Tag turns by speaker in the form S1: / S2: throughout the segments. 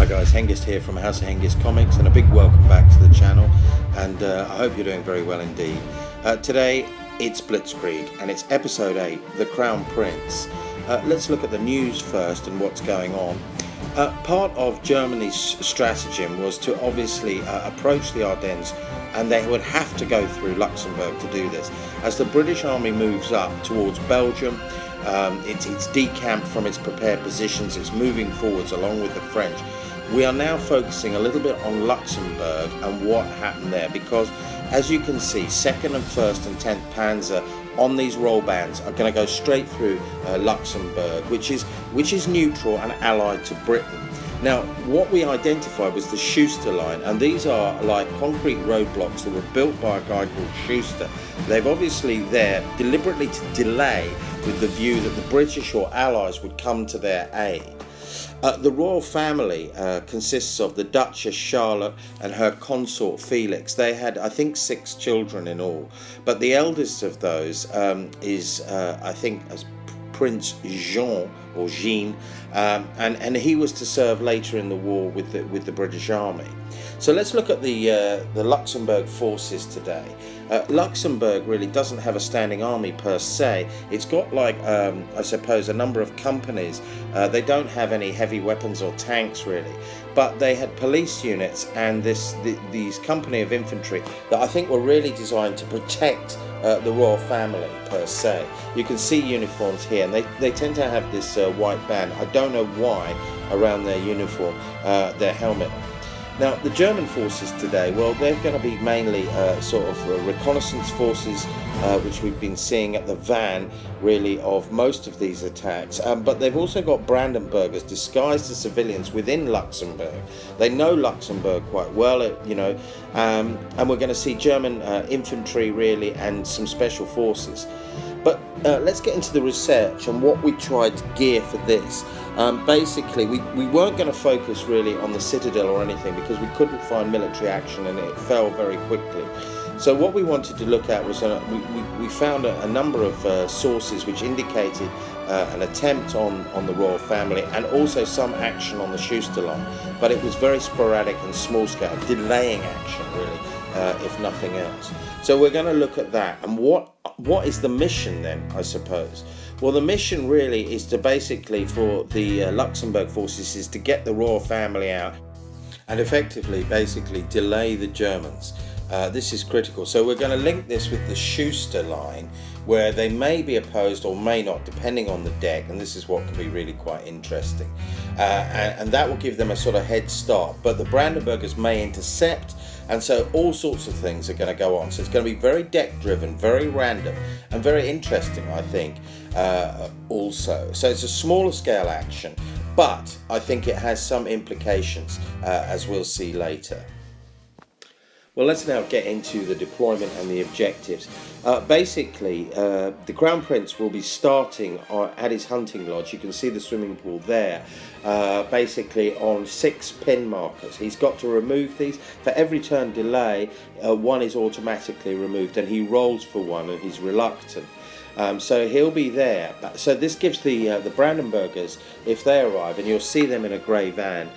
S1: Hi guys, Hengist here from House of Hengist Comics, and a big welcome back to the channel, and I hope you're doing very well indeed. Today it's Blitzkrieg and it's episode 8, The Crown Prince. Let's look at the news first and what's going on. Part of Germany's stratagem was to obviously approach the Ardennes, and they would have to go through Luxembourg to do this. As the British army moves up towards Belgium, it's decamped from its prepared positions, it's moving forwards along with the French. We are now focusing a little bit on Luxembourg and what happened there, because as you can see, 2nd and 1st and 10th Panzer on these roll bands are going to go straight through Luxembourg, which is neutral and allied to Britain. Now, what we identified was the Schuster line, and these are like concrete roadblocks that were built by a guy called Schuster. They've obviously there deliberately to delay with the view that the British or Allies would come to their aid. The royal family consists of the Duchess Charlotte and her consort Felix. They had, I think, 6 children in all, but the eldest of those is, I think, as Prince Jean or Jean, and he was to serve later in the war with the British Army. So let's look at the Luxembourg forces today. Luxembourg really doesn't have a standing army per se. It's got, like, I suppose, a number of companies. They don't have any heavy weapons or tanks really, but they had police units and these company of infantry that I think were really designed to protect the royal family per se. You can see uniforms here, and they tend to have this white band. I don't know why around their uniform, their helmet. Now, the German forces today, well, they're going to be mainly sort of reconnaissance forces, which we've been seeing at the van, really, of most of these attacks. But they've also got Brandenburgers disguised as civilians within Luxembourg. They know Luxembourg quite well, you know, and we're going to see German infantry, really, and some special forces. But let's get into the research and what we tried to gear for this. Basically, we weren't going to focus really on the citadel or anything, because we couldn't find military action and it fell very quickly. So what we wanted to look at was we found a number of sources which indicated an attempt on the royal family, and also some action on the Schuster line, but it was very sporadic and small scale, delaying action really, if nothing else. So we're going to look at that, and what is the mission then, I suppose? Well, the mission really is to basically, for the Luxembourg forces, is to get the royal family out and effectively basically delay the Germans. This is critical. So we're going to link this with the Schuster line, where they may be opposed or may not, depending on the deck, and this is what can be really quite interesting. And that will give them a sort of head start, but the Brandenburgers may intercept, and so all sorts of things are going to go on. So it's going to be very deck driven, very random, and very interesting, I think, also. So it's a smaller scale action, but I think it has some implications, as we'll see later. Well, let's now get into the deployment and the objectives. Basically, the Crown Prince will be starting at his hunting lodge. You can see the swimming pool there, basically on 6 pin markers. He's got to remove these. For every turn delay, one is automatically removed, and he rolls for one, and he's reluctant. So he'll be there. So this gives the Brandenburgers, if they arrive, and you'll see them in a grey van,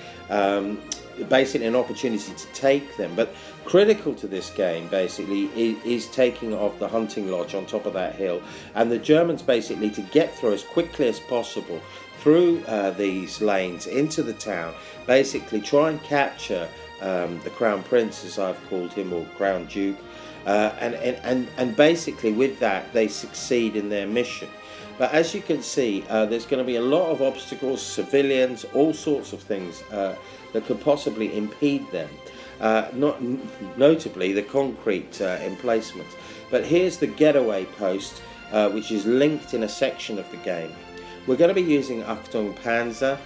S1: basically an opportunity to take them. But critical to this game basically is taking off the hunting lodge on top of that hill, and the Germans basically to get through as quickly as possible through these lanes into the town, basically try and capture the Crown Prince, as I've called him, or Crown Duke, and basically with that they succeed in their mission. But as you can see, there's going to be a lot of obstacles, civilians, all sorts of things that could possibly impede them. Notably the concrete emplacements. But here's the getaway post, which is linked in a section of the game. We're going to be using ACHTUNG Panzer.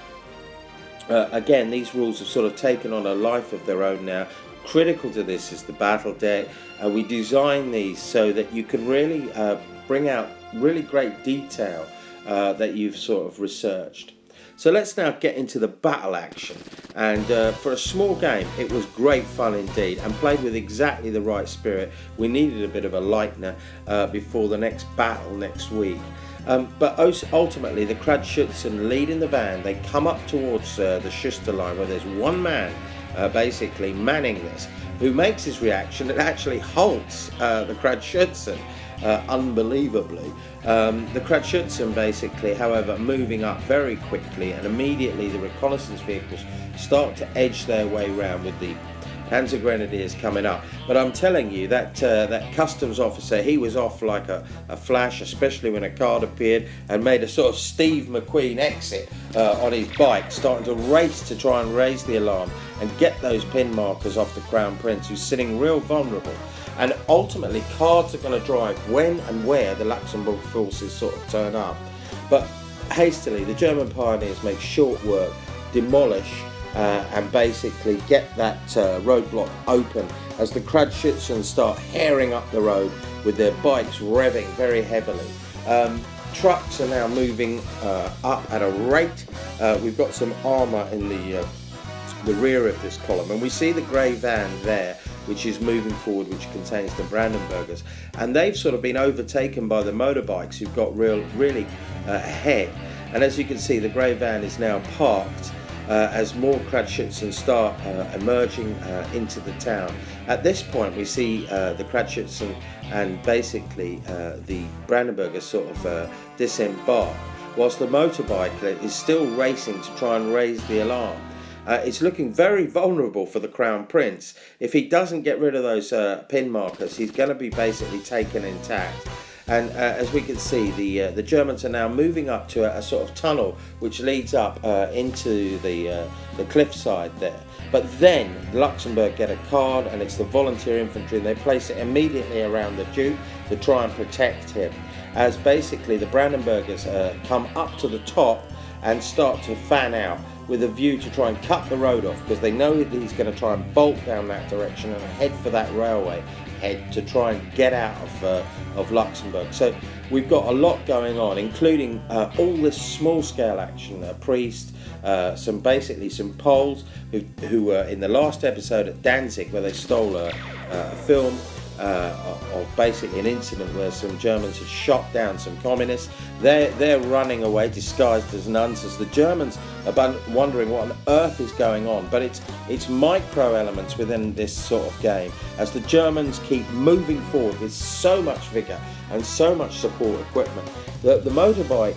S1: Again, these rules have sort of taken on a life of their own now. Critical to this is the battle deck. We design these so that you can really bring out really great detail that you've sort of researched. So let's now get into the battle action, and for a small game it was great fun indeed, and played with exactly the right spirit. We needed a bit of a lightener before the next battle next week. But ultimately, the Kradschützen lead in the van. They come up towards the Schuster line, where there's one man basically manning this, who makes his reaction and actually halts the Kradschützen. Unbelievably. The Kradschützen basically, however, moving up very quickly, and immediately the reconnaissance vehicles start to edge their way round with the Panzer Grenadiers coming up. But I'm telling you, that customs officer, he was off like a flash, especially when a card appeared, and made a sort of Steve McQueen exit on his bike, starting to race to try and raise the alarm and get those pin markers off the Crown Prince, who's sitting real vulnerable. And ultimately, cards are going to drive when and where the Luxembourg forces sort of turn up. But hastily, the German pioneers make short work, demolish, and basically get that roadblock open as the Kradschützen start herring up the road with their bikes revving very heavily. Trucks are now moving up at a rate. We've got some armour in the rear of this column, and we see the grey van there, which is moving forward, which contains the Brandenburgers, and they've sort of been overtaken by the motorbikes who've got really ahead. And as you can see, the grey van is now parked as more Kradschützen start emerging into the town. At this point, we see the Kradschützen and basically the Brandenburgers sort of disembark, whilst the motorbike is still racing to try and raise the alarm. It's looking very vulnerable for the Crown Prince. If he doesn't get rid of those pin markers, he's going to be basically taken intact. And as we can see, the Germans are now moving up to a sort of tunnel which leads up into the cliffside there. But then Luxembourg get a card, and it's the volunteer infantry, and they place it immediately around the Duke to try and protect him. As basically the Brandenburgers come up to the top and start to fan out, with a view to try and cut the road off, because they know that he's going to try and bolt down that direction and head for that railway head to try and get out of Luxembourg. So we've got a lot going on, including all this small-scale action. A priest, some Poles who were in the last episode at Danzig, where they stole a film of basically an incident where some Germans had shot down some communists. They're running away disguised as nuns, as the Germans are wondering what on earth is going on. But it's micro elements within this sort of game, as the Germans keep moving forward with so much vigour and so much support equipment that the motorbike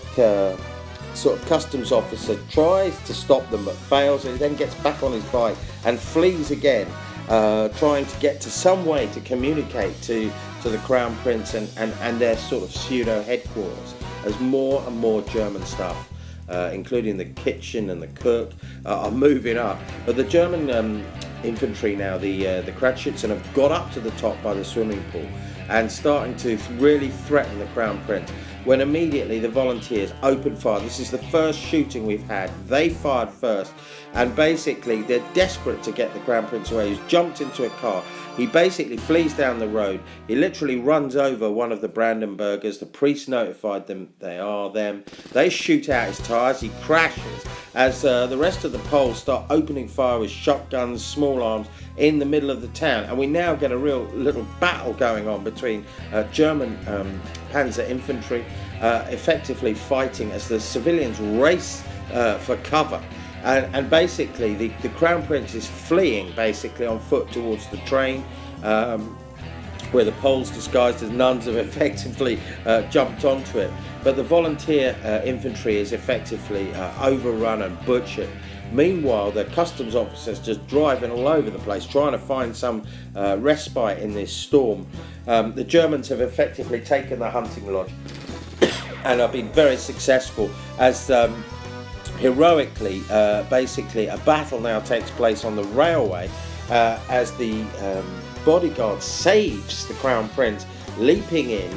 S1: sort of customs officer tries to stop them but fails, and he then gets back on his bike and flees again, trying to get to some way to communicate to the Crown Prince and their sort of pseudo headquarters, as more and more German stuff, including the kitchen and the cook, are moving up. But the German infantry now, the Kradschützen, have got up to the top by the swimming pool and starting to really threaten the Crown Prince, when immediately the volunteers open fire. This is the first shooting we've had. They fired first, and basically they're desperate to get the Crown Prince away. He's jumped into a car. He basically flees down the road. He literally runs over one of the Brandenburgers. The priest notified them they are them. They shoot out his tyres. He crashes as the rest of the Poles start opening fire with shotguns, small arms, in the middle of the town. And we now get a real little battle going on between German panzer infantry effectively fighting as the civilians race for cover. And basically the Crown Prince is fleeing basically on foot towards the train, where the Poles disguised as nuns have effectively jumped onto it. But the volunteer infantry is effectively overrun and butchered. Meanwhile, the customs officers just driving all over the place, trying to find some respite in this storm. The Germans have effectively taken the hunting lodge and have been very successful, as heroically, basically, a battle now takes place on the railway as the bodyguard saves the Crown Prince, leaping in,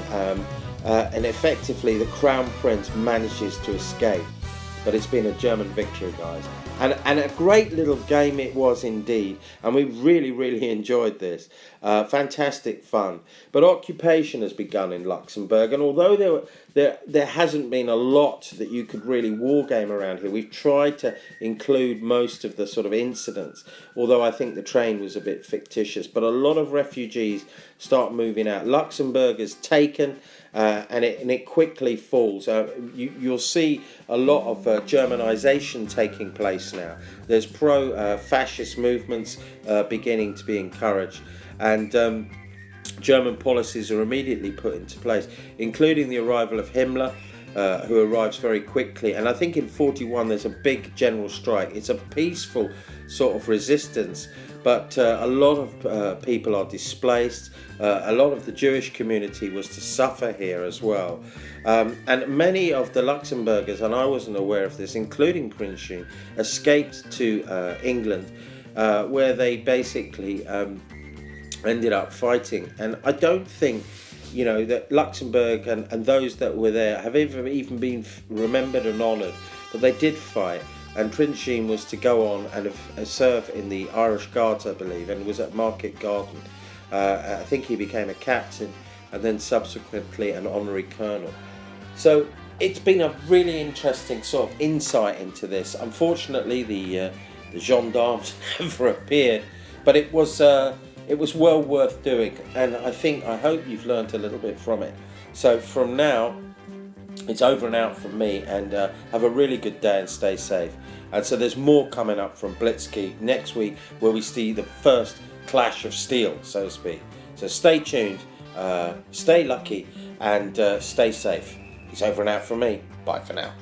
S1: and effectively the Crown Prince manages to escape. But it's been a German victory, guys. And a great little game it was indeed, and we really enjoyed this. Fantastic fun. But occupation has begun in Luxembourg, and although there hasn't been a lot that you could really wargame around here, we've tried to include most of the sort of incidents, although I think the train was a bit fictitious. But a lot of refugees start moving out. Luxembourg is taken, and it quickly falls. You'll see a lot of Germanization taking place now. There's pro-fascist movements beginning to be encouraged, and German policies are immediately put into place, including the arrival of Himmler, who arrives very quickly. And I think in 41 there's a big general strike. It's a peaceful sort of resistance, but a lot of people are displaced. A lot of the Jewish community was to suffer here as well. And many of the Luxembourgers, and I wasn't aware of this, including Prince Jean, escaped to England, where they basically ended up fighting. And I don't think, you know, that Luxembourg and those that were there have even been remembered and honoured, but they did fight. And Prince Jean was to go on and serve in the Irish Guards, I believe, and was at Market Garden. I think he became a captain and then subsequently an honorary colonel. So it's been a really interesting sort of insight into this. Unfortunately, the gendarmes never appeared, but it was well worth doing, and I hope you've learnt a little bit from it. So from now, it's over and out from me, and have a really good day and stay safe. And so there's more coming up from Blitzkrieg next week, where we see the first clash of steel, so to speak. So stay tuned, stay lucky, and stay safe. It's over and out from me. Bye for now.